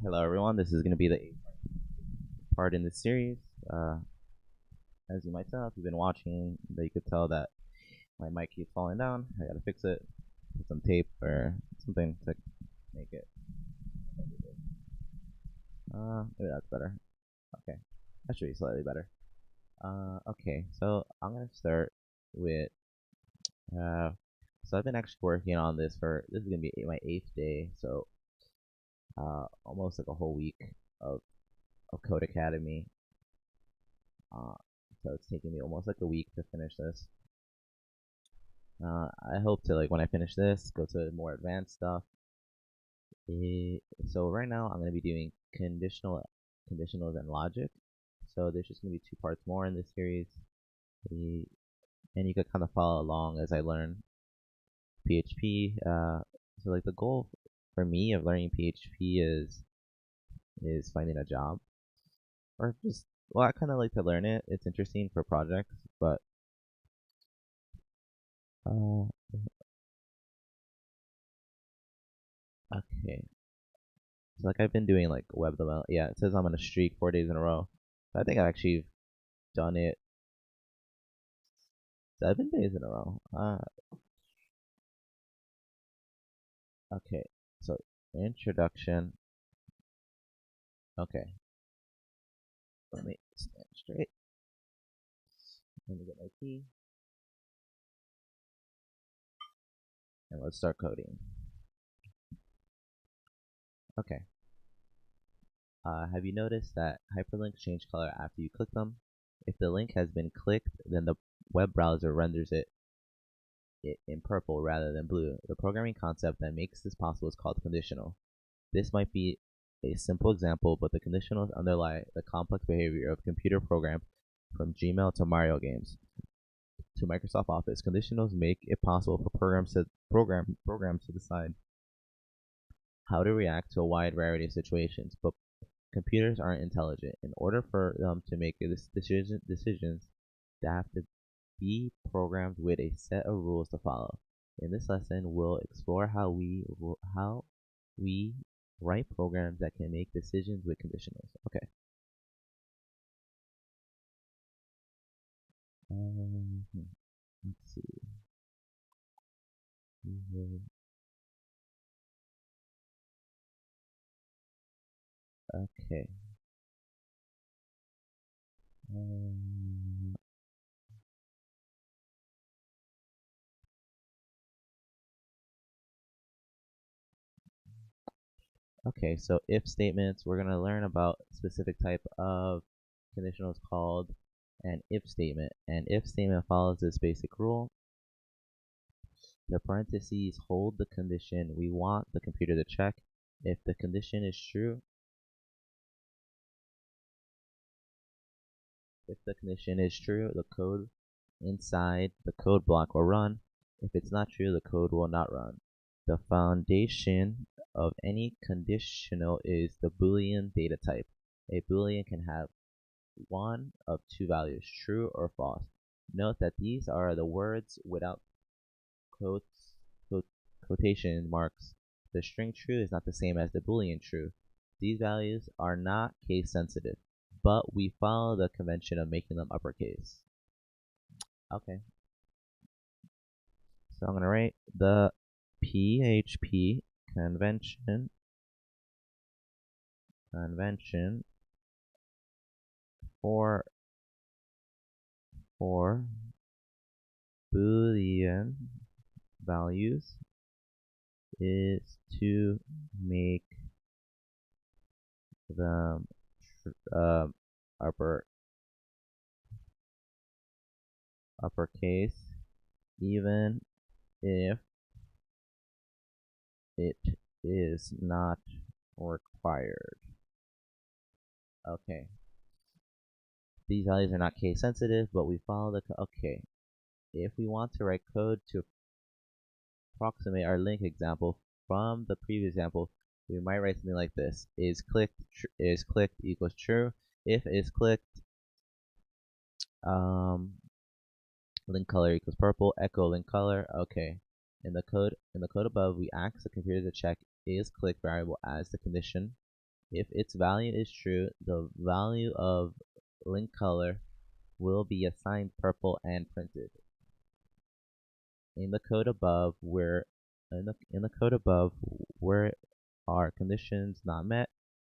Hello everyone, this is going to be the 8th part in this series. As you might tell, if you've been watching, you could tell that my mic keeps falling down. I gotta fix it, put some tape or something to make it. Maybe that's better. Okay, that should be slightly better. Okay, so I'm gonna start with, so I've been actually working on this this is gonna be my 8th day, so almost like a whole week of CodeAcademy. So it's taking me almost like a week to finish this. I hope to, like, when I finish this, go to more advanced stuff. So right now I'm going to be doing conditionals and logic. So there's just going to be 2 parts more in this series. And you could kind of follow along as I learn PHP. So like the goal for me of learning PHP is finding a job, or just, well, I kind of like to learn it. It's interesting for projects, but okay. So like I've been doing like web development. Yeah, it says I'm on a streak 4 days in a row. I think I've actually done it 7 days in a row. Okay. So introduction. Okay. Let me stand straight. Let me get my key. And let's start coding. Okay. Have you noticed that hyperlinks change color after you click them? If the link has been clicked, then the web browser renders it in purple rather than blue. The programming concept that makes this possible is called conditional. This might be a simple example, but the conditionals underlie the complex behavior of computer programs, from Gmail to Mario games to Microsoft Office. Conditionals make it possible for programs to decide how to react to a wide variety of situations, but computers aren't intelligent. In order for them to make decisions, they have to be programmed with a set of rules to follow. In this lesson, we'll explore how we write programs that can make decisions with conditionals. Okay. Let's see. Okay. Okay, so if statements, we're going to learn about a specific type of conditionals called an if statement. An if statement follows this basic rule. The parentheses hold the condition we want the computer to check. If the condition is true, the code inside the code block will run. If it's not true, the code will not run. The foundation of any conditional is the Boolean data type. A Boolean can have one of 2 values, true or false. Note that these are the words without quotation marks. The string true is not the same as the Boolean true. These values are not case sensitive, but we follow the convention of making them uppercase. Okay. So I'm going to write the PHP convention for Boolean values is to make them uppercase even if it is not required. Okay. These values are not case sensitive, but we follow the okay. If we want to write code to approximate our link example from the previous example, we might write something like this: is clicked equals true. If is clicked, link color equals purple, echo link color. Okay. In the code above, we ask the computer to check is click variable as the condition. If its value is true, the value of link color will be assigned purple and printed. In the code above, where are conditions not met,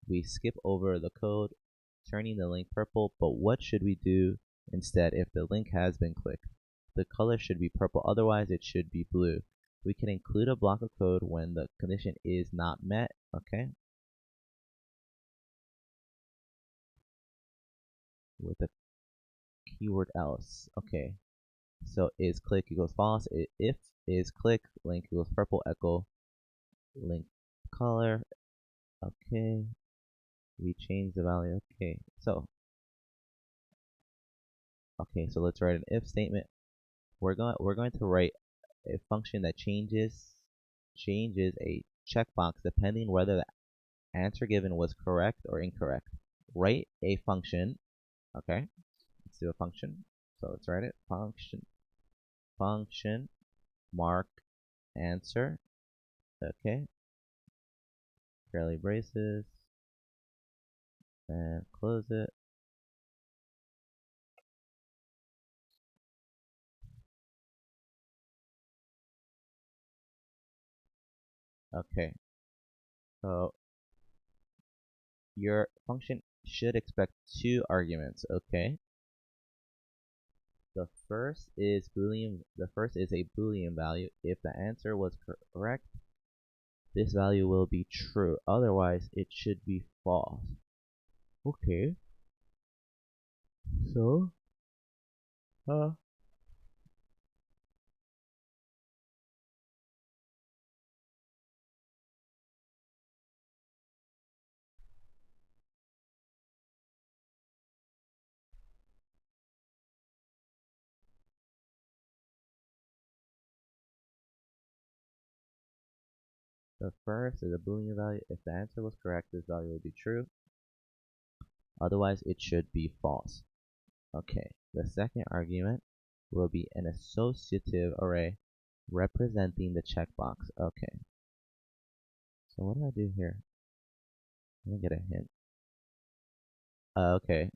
we skip over the code, turning the link purple. But what should we do instead if the link has been clicked? The color should be purple, otherwise it should be blue. We can include a block of code when the condition is not met, okay? With the keyword else, okay. So is click equals false. If is click, link equals purple, echo link color. Okay, we change the value. So let's write an if statement. We're going to write a function that changes a checkbox depending whether the answer given was correct or incorrect. Write a function. Okay, let's do a function. So let's write it. Function mark answer. Okay, curly braces, and close it. Okay, so your function should expect two arguments. Okay, the first is a Boolean value. If the answer was correct, this value will be true. Otherwise, it should be false. Okay, so the first is a Boolean value. If the answer was correct, this value will be true. Otherwise, it should be false. Okay, the second argument will be an associative array representing the checkbox. Okay, so what do I do here? Let me get a hint. Okay.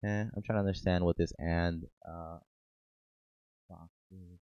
I'm trying to understand what this and box is.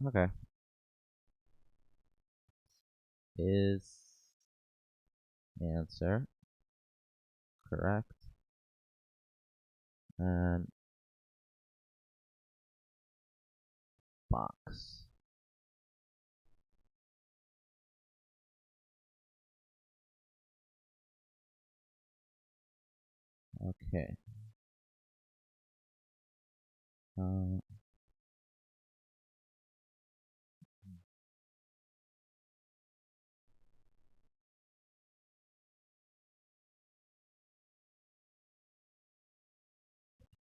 Okay. Is answer correct? And box. Okay.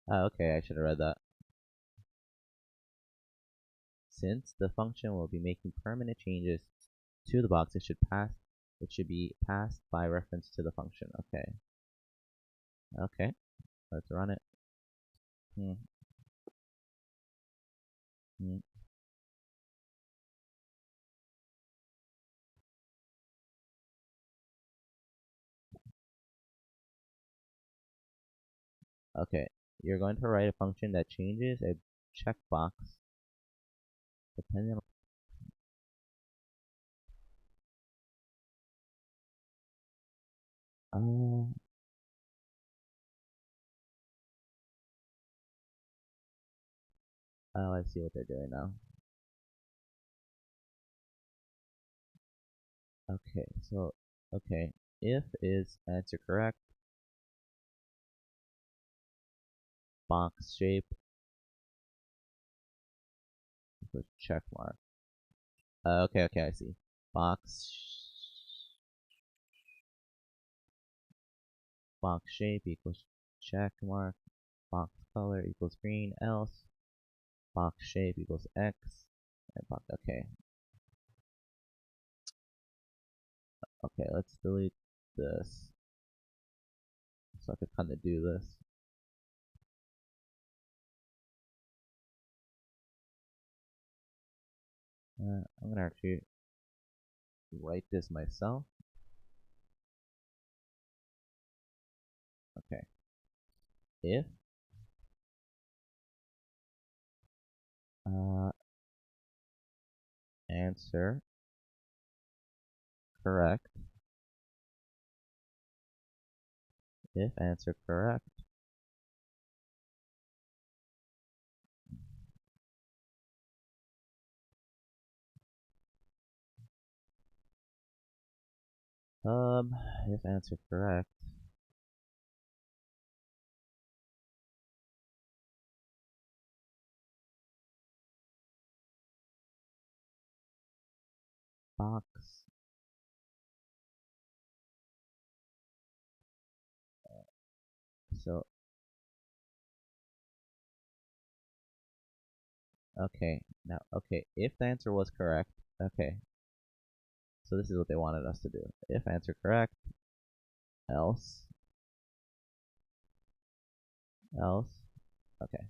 Okay, I should have read that. Since the function will be making permanent changes to the box, it should be passed by reference to the function. Okay. Okay. Let's run it. Hmm. Hmm. Okay. you're going to write a function that changes a checkbox depending on oh, I see what they're doing now. Okay, so okay, if is answer correct, box shape equals check mark. Okay, I see. Box shape equals check mark. Box color equals green. Else box shape equals X. And box. Okay, let's delete this so I can kind of do this. I'm gonna actually write this myself. Okay. If answer correct. If answer correct, if answer correct, box so okay now if the answer was correct, okay, so this is what they wanted us to do. If answer correct, else okay.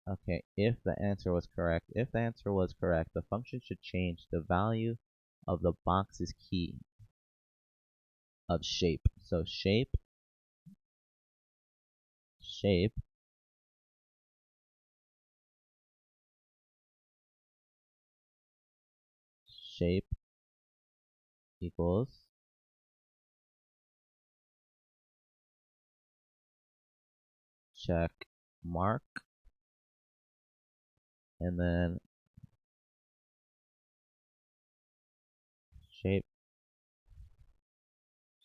Okay, if the answer was correct, the function should change the value of the box's key of shape. So shape equals check mark, and then shape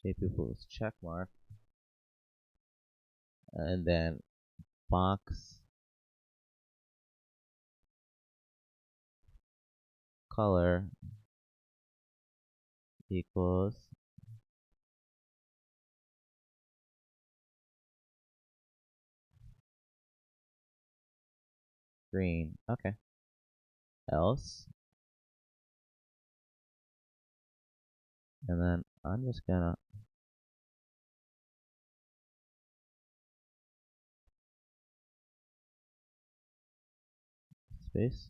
equals check mark, and then box color equals green. Okay. Else, and then I'm just gonna space.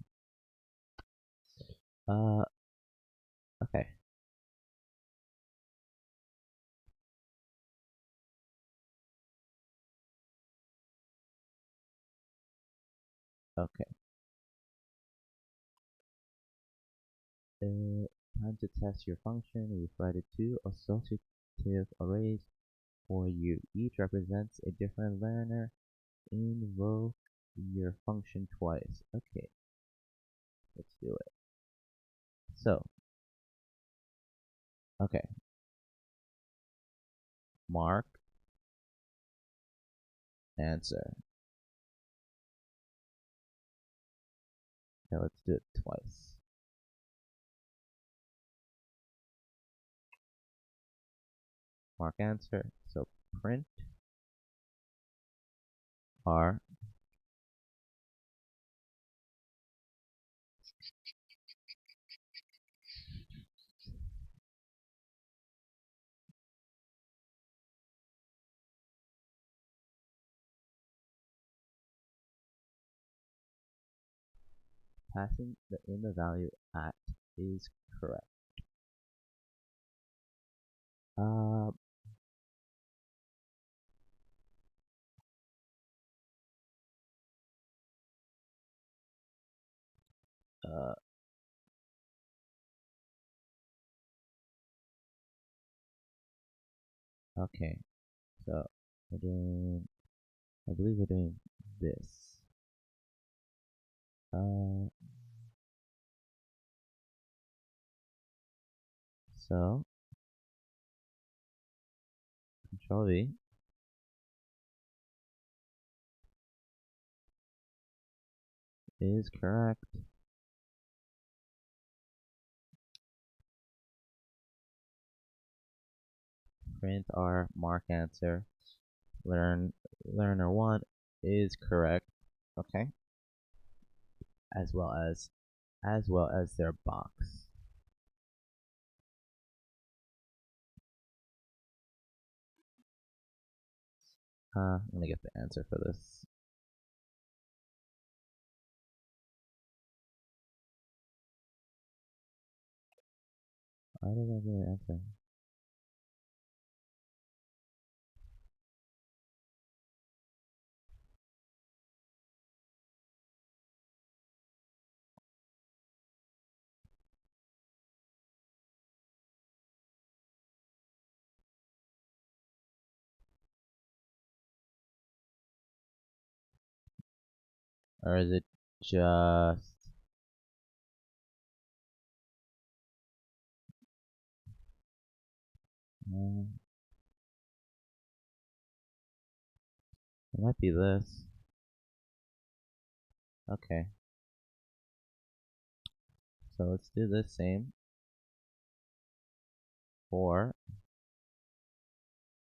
Okay. Okay. Time to test your function. We've provided two associative arrays for you. Each represents a different learner. Invoke your function twice. Okay. Let's do it. So, okay. Mark answer. Okay, let's do it twice. Mark answer. So print R passing in the value at is correct. Okay, so we're doing, I believe we're doing this. So Control V, is correct. Print our mark answer. Learner 1 is correct. Okay. As well as their box. I'm gonna get the answer for this. Why did I get an answer? Or is it just it might be this. Okay. So let's do the same for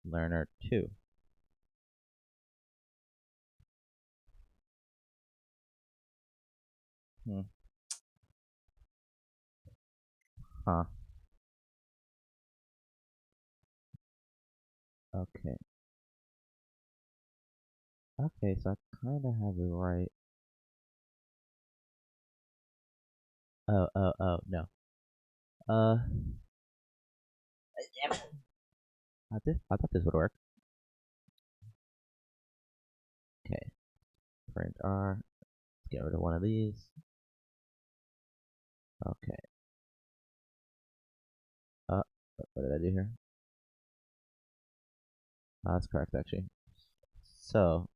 learner 2. Huh. Okay. Okay, so I kind of have it right. Oh, no. Damn it. I thought this would work. Okay. Print R. Let's get rid of one of these. Okay. What did I do here? Oh, that's correct, actually. So,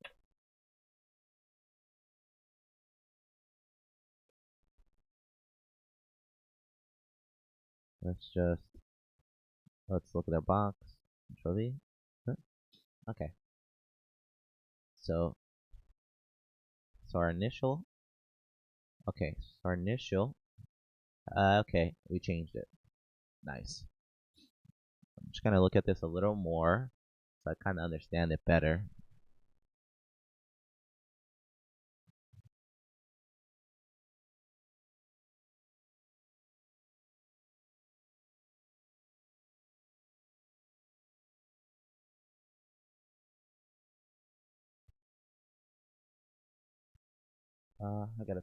let's look at our box. Control V. Okay. So our initial. Okay, so our initial. Okay, we changed it. Nice. I'm just gonna look at this a little more, so I kind of understand it better. I gotta.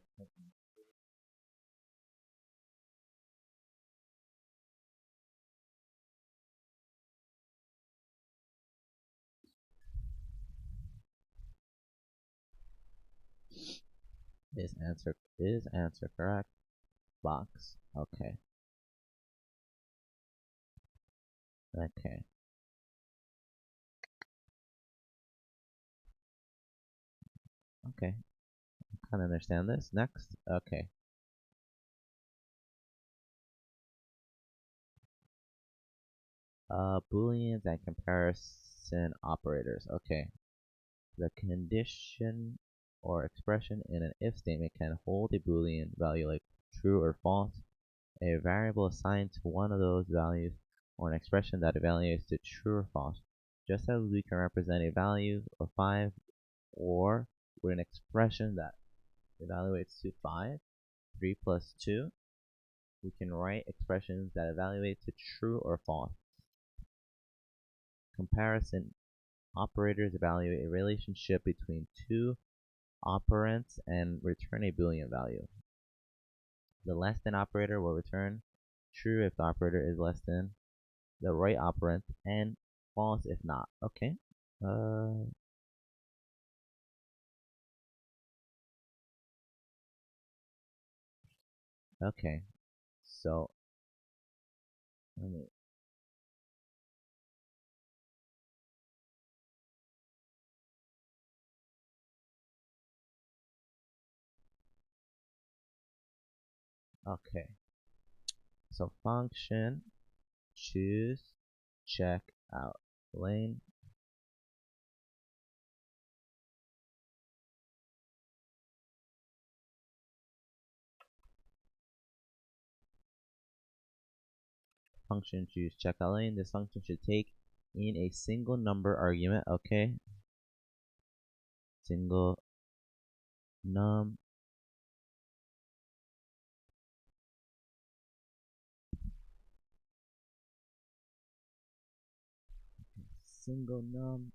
Is answer correct? Box. Okay. Okay. Okay. I kind of understand this. Next. Okay. Booleans and comparison operators. Okay. The condition or expression in an if statement can hold a Boolean value like true or false, a variable assigned to one of those values, or an expression that evaluates to true or false. Just as we can represent a value of 5 or with an expression that evaluates to 5, 3 plus 2, we can write expressions that evaluate to true or false. Comparison operators evaluate a relationship between two operands and return a Boolean value. The less than operator will return true if the operator is less than the right operand, and false if not. Okay. Okay. So let me. Okay. So function choose check out lane. Function choose checkout lane. This function should take in a single number argument. Okay. Single num. Single num.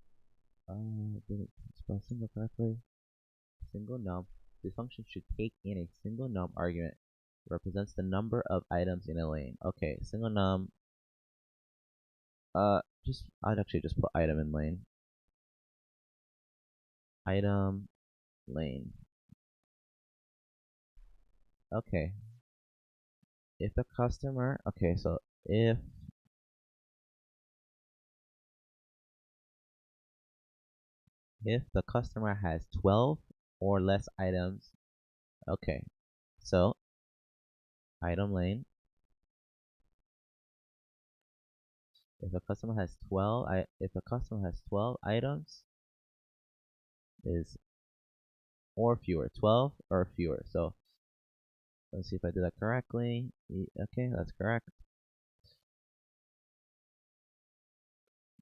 Didn't spell single correctly. Single num. This function should take in a single num argument. Represents the number of items in a lane. Okay. Single num. I'd actually just put item in lane. Item lane. Okay. If the customer, okay, so if the customer has 12 or less items, okay, so item lane. If a customer has 12, if a customer has 12 items, is or fewer, 12 or fewer. So let's see if I did that correctly. Okay, that's correct.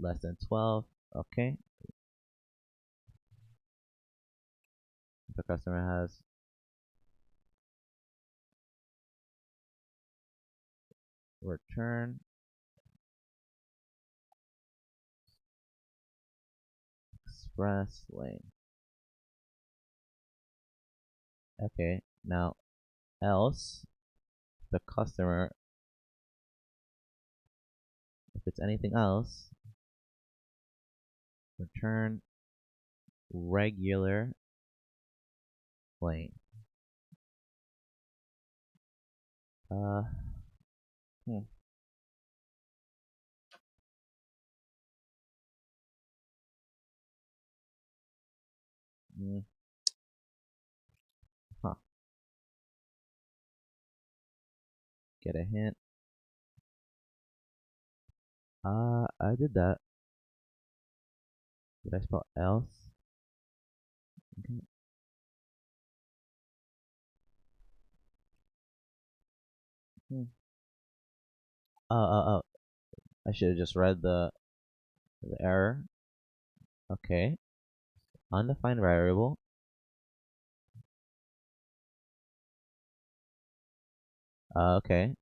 Less than 12. Okay. If the customer has return express lane. Okay, now else the customer, if it's anything else, return regular lane. Uh, hmm. Mm. Huh. Get a hint. I did that. Did I spell else? Okay. Hmm. Oh. I should have just read the error. Okay. Undefined variable. Okay.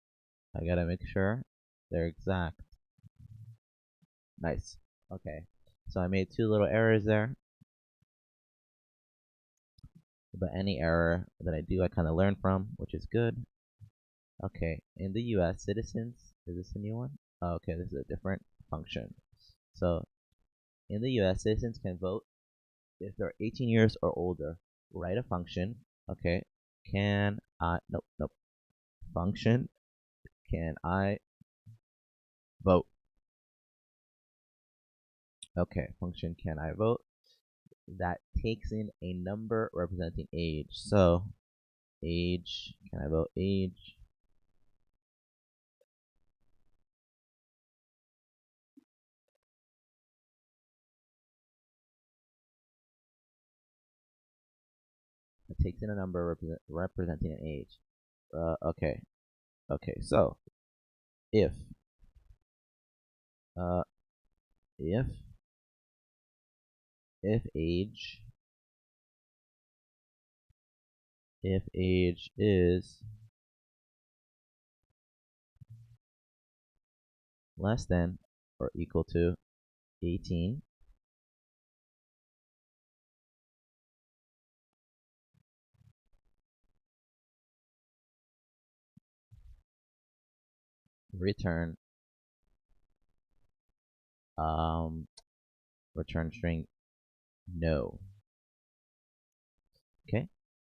I gotta make sure they're exact. Nice. Okay. So I made two little errors there. But any error that I do, I kind of learn from, which is good. Okay. In the US, citizens, is this a new one? Oh, okay, this is a different function. So in the US, citizens can vote if they're 18 years or older. Write a function. Okay. Nope. Function, can I vote? Okay, function can I vote that takes in a number representing age. So age, can I vote age? It takes in a number representing an age. Okay. So if uh if age is less than or equal to 18, return return string no. Okay,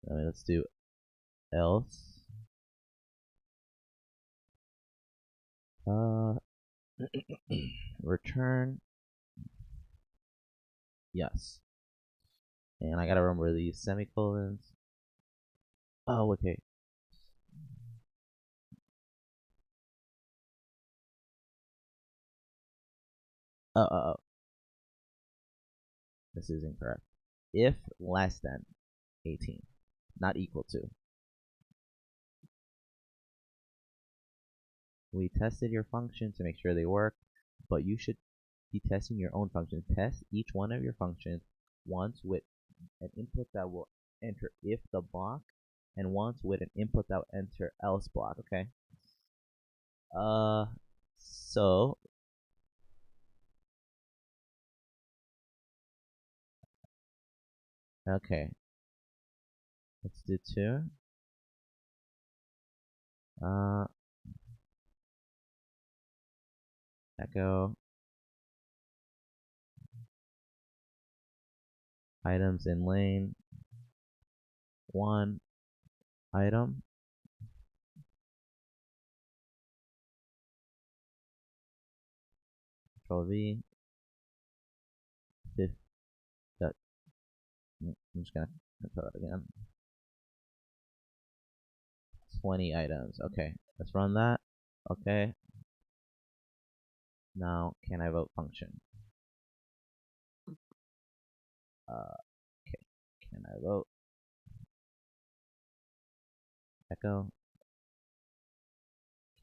let's do else return yes. And I gotta remember these semicolons. Oh, okay. Oh, this is incorrect. If less than 18, not equal to. We tested your function to make sure they work, but you should be testing your own function. Test each one of your functions once with an input that will enter if the block, and once with an input that will enter else block. Okay. So okay, let's do 2. Echo items in lane 1 item. Control V. I'm just gonna control it again. 20 items. Okay, let's run that. Okay. Now, can I vote function? Okay. Can I vote? Echo.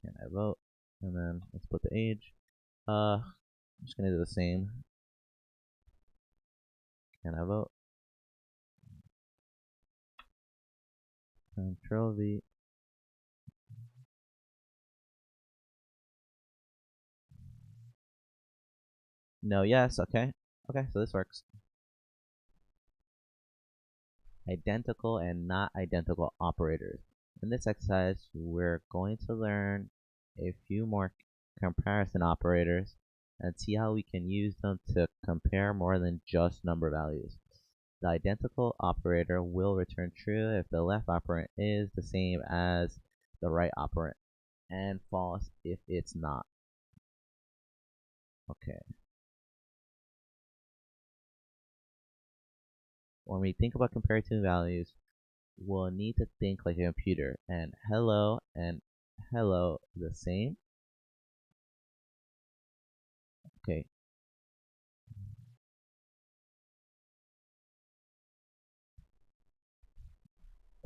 Can I vote? And then let's put the age. I'm just gonna do the same. Can I vote? Control V. No, yes. Okay. Okay, so this works. Identical and not identical operators. In this exercise, we're going to learn a few more comparison operators and see how we can use them to compare more than just number values. The identical operator will return true if the left operand is the same as the right operand, and false if it's not. Okay. When we think about comparing two values, we'll need to think like a computer, and hello the same. Okay.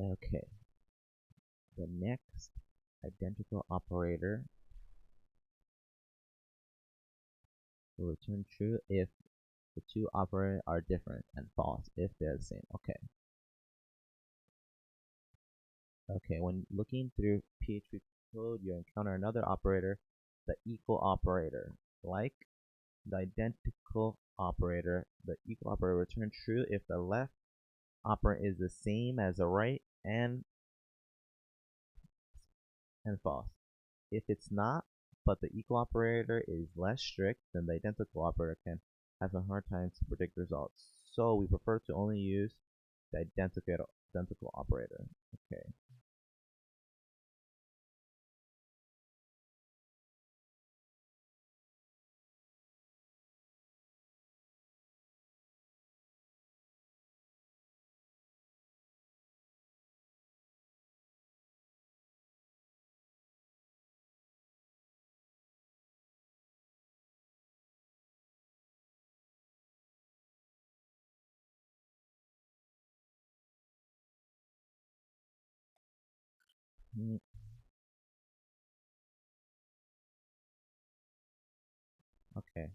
Okay. The next identical operator will return true if the two operators are different, and false if they're the same. Okay. Okay, when looking through PHP code, you encounter another operator, the equal operator. Like the identical operator, the equal operator returns true if the left operand is the same as the right, and false if it's not, but the equal operator is less strict, then the identical operator can have a hard time to predict results. So we prefer to only use the identical operator. Okay. Okay.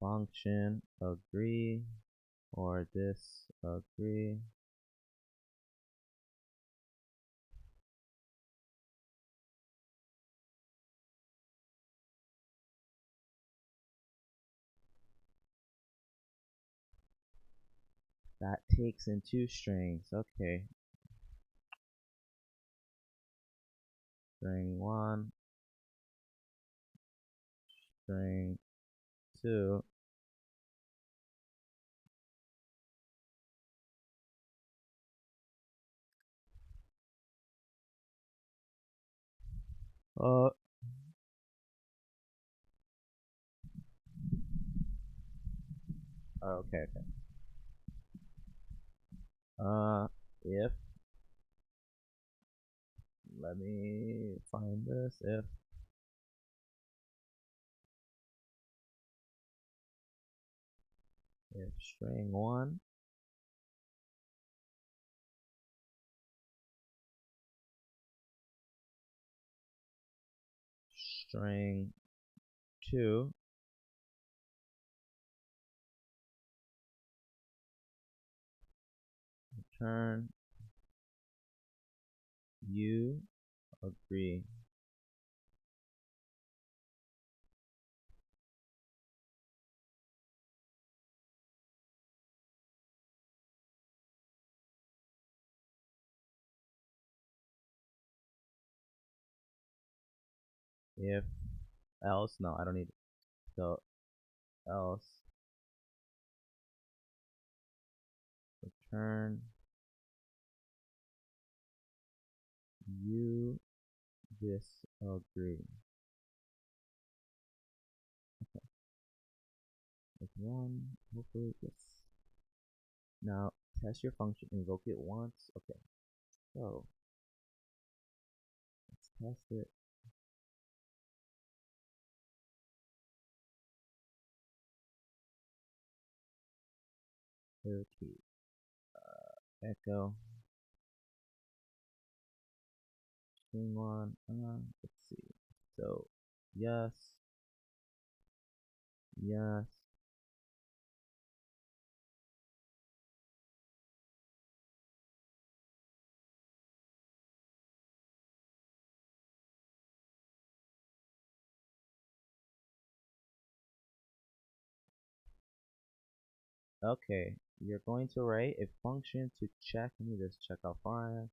Function agree or disagree. That takes in 2 strings. Okay. String 1 string 2 oh okay. If let me find this. If string 1 string 2 return you agree. If else, no, I don't need it. So else return you disagree. With one, hopefully this. Now test your function, invoke it once. Okay, so let's test it. Okay, echo string 1. Let's see. So yes, yes. Okay, you're going to write a function to check. Let me just check how far.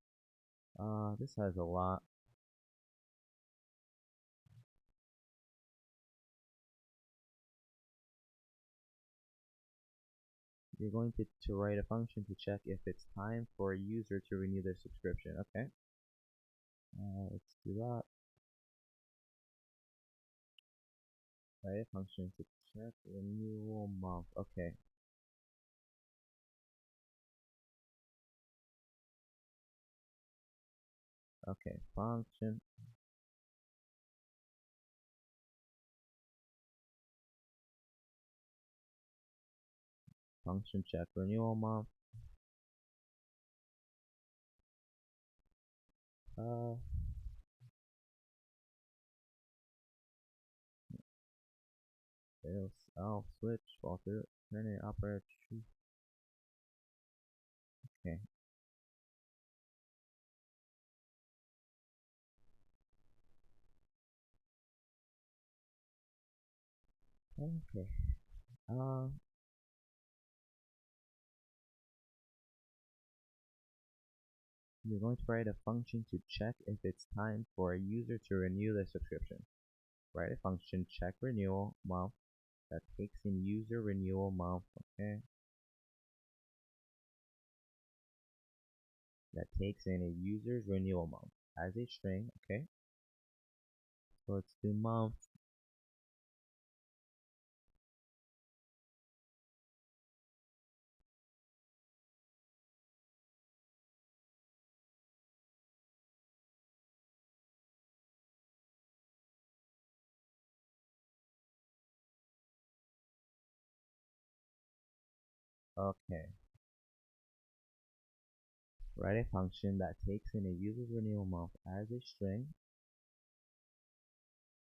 This has a lot. You're going to write a function to check if it's time for a user to renew their subscription. Okay. Let's do that. Write a function to check renewal month. Okay. Okay. Function. Function check renewal month. Fails. I'll switch. Fall through. Turn it operator true. Okay. Okay. You're going to write a function to check if it's time for a user to renew their subscription. Write a function check renewal month that takes in user renewal month. Okay. That takes in a user's renewal month as a string. Okay. So let's do month. Okay. Write a function that takes in a user's renewal month as a string.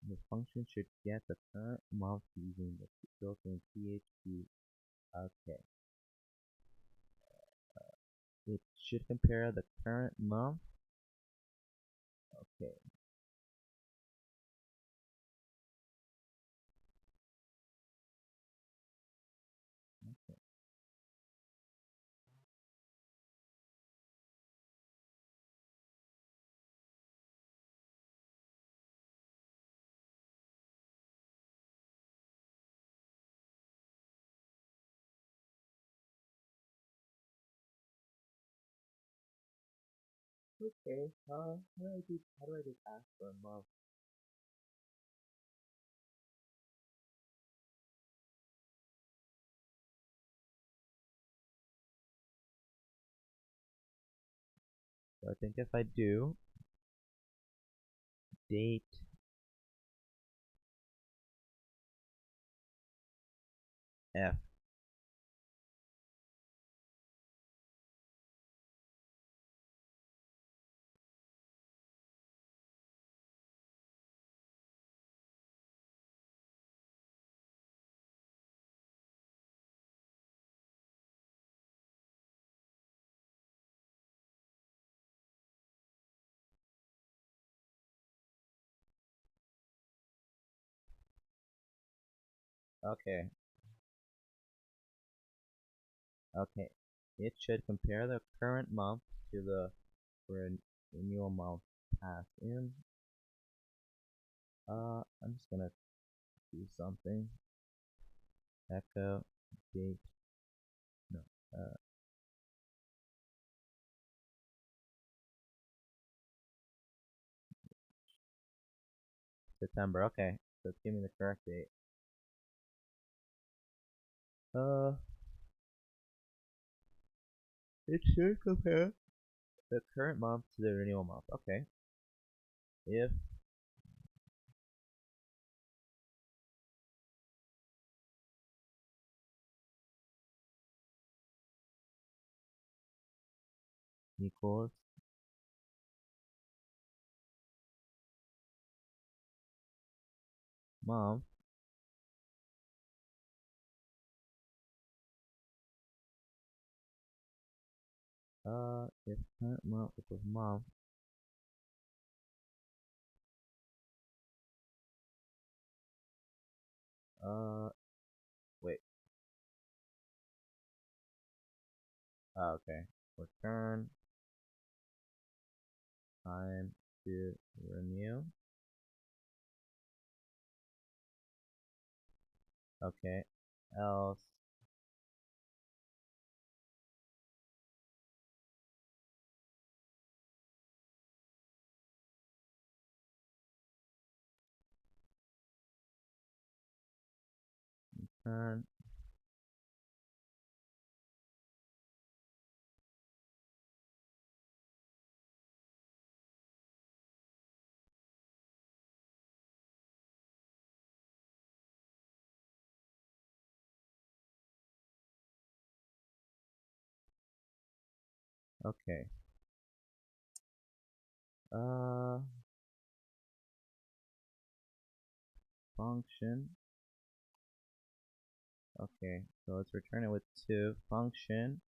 The function should get the current month using the built-in PHP. Okay. It should compare the current month. Okay. Okay, how do I do ask for a month? So I think if I do date F, okay, okay, it should compare the current month to the renewal month passed in. I'm just gonna do something. Echo date, no, September. Okay, so it's giving me the correct date. Uh, it should compare the current month to the renewal month. Okay, if equals month, if current month equals month, wait, okay, return time to renew. Okay, else return. Okay, uh, function. Okay, so let's return it with two function.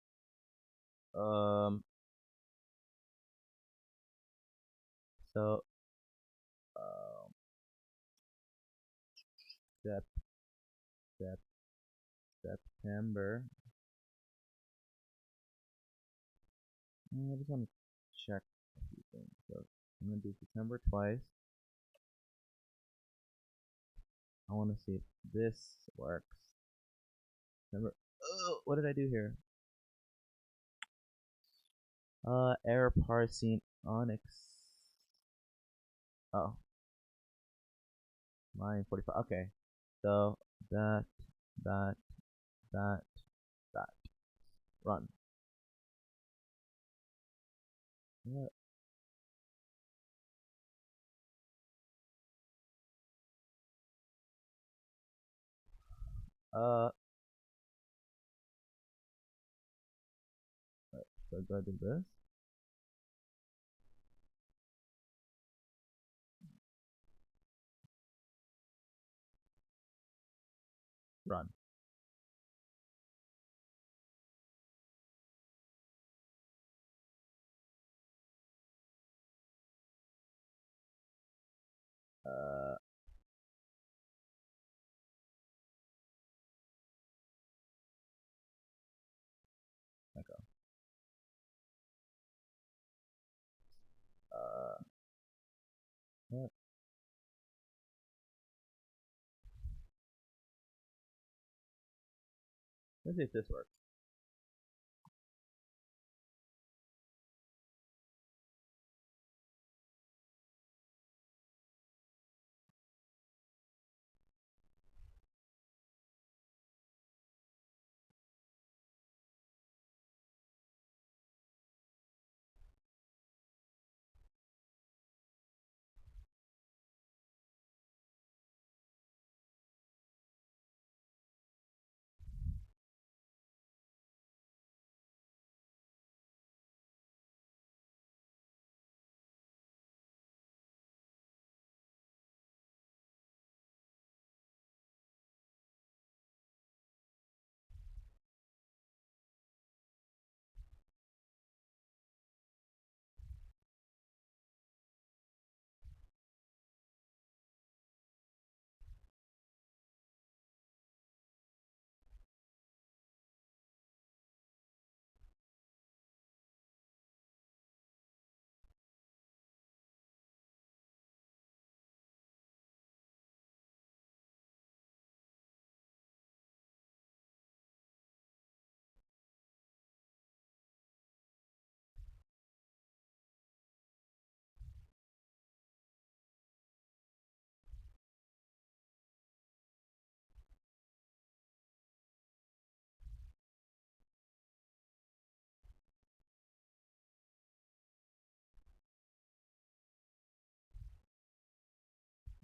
So um, sep, sep, September. I just want to check a few things. So I'm gonna do September twice. I want to see if this works. September. Oh, what did I do here? Error parsing Onyx. Oh, line 45. Okay, so that, that, that, that. Run. What? Uh, so do I do this? Run. Uh, echo. What? Let's see if this works.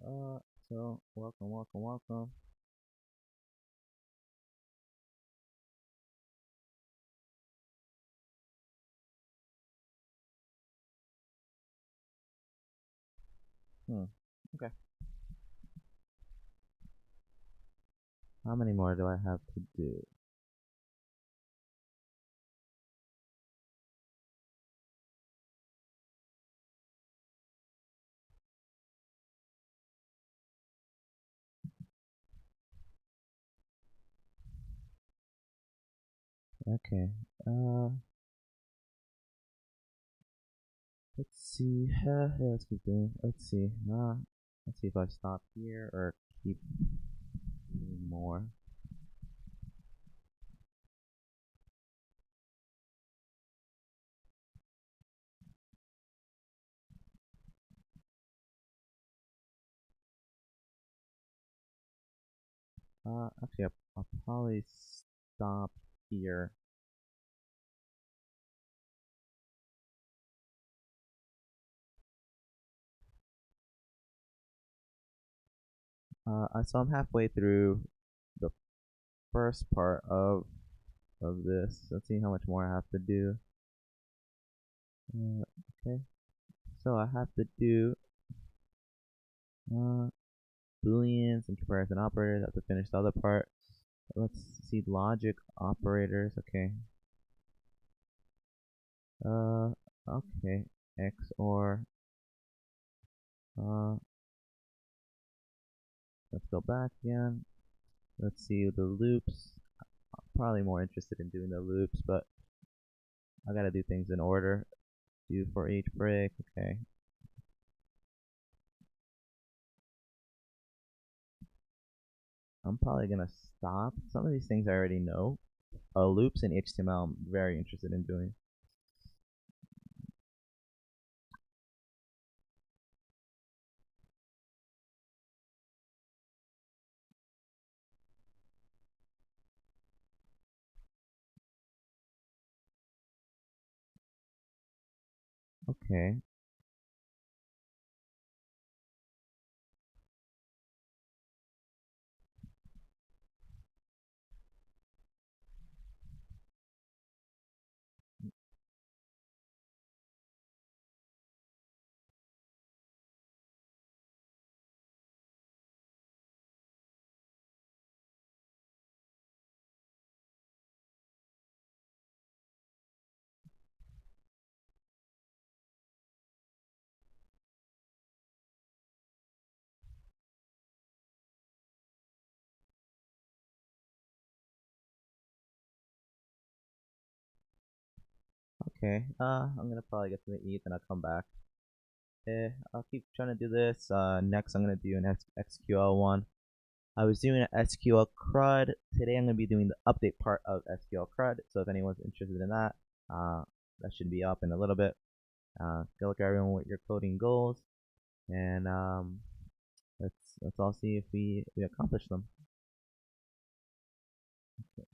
So welcome. Okay. How many more do I have to do? Okay. Let's see. Let's keep doing. Let's see. Let's see if I stop here or keep doing more. Actually, I'll probably stop here. So I'm halfway through the first part of this. Let's see how much more I have to do. Okay. So I have to do Booleans and comparison operators. I have to finish the other part. Let's see logic operators. Okay. Okay. XOR. Let's go back again. Let's see the loops. I'm probably more interested in doing the loops, but I gotta do things in order. Do for each break. Okay. I'm probably gonna stop. Some of these things I already know. Loops in HTML I'm very interested in doing. Okay. Okay. I'm gonna probably get to the ETH and I'll come back. I'll keep trying to do this. Next I'm gonna do an SQL one. I was doing an SQL CRUD. Today I'm gonna be doing the update part of SQL CRUD. So if anyone's interested in that, that should be up in a little bit. Good luck everyone with your coding goals, and let's all see if we accomplish them. Okay.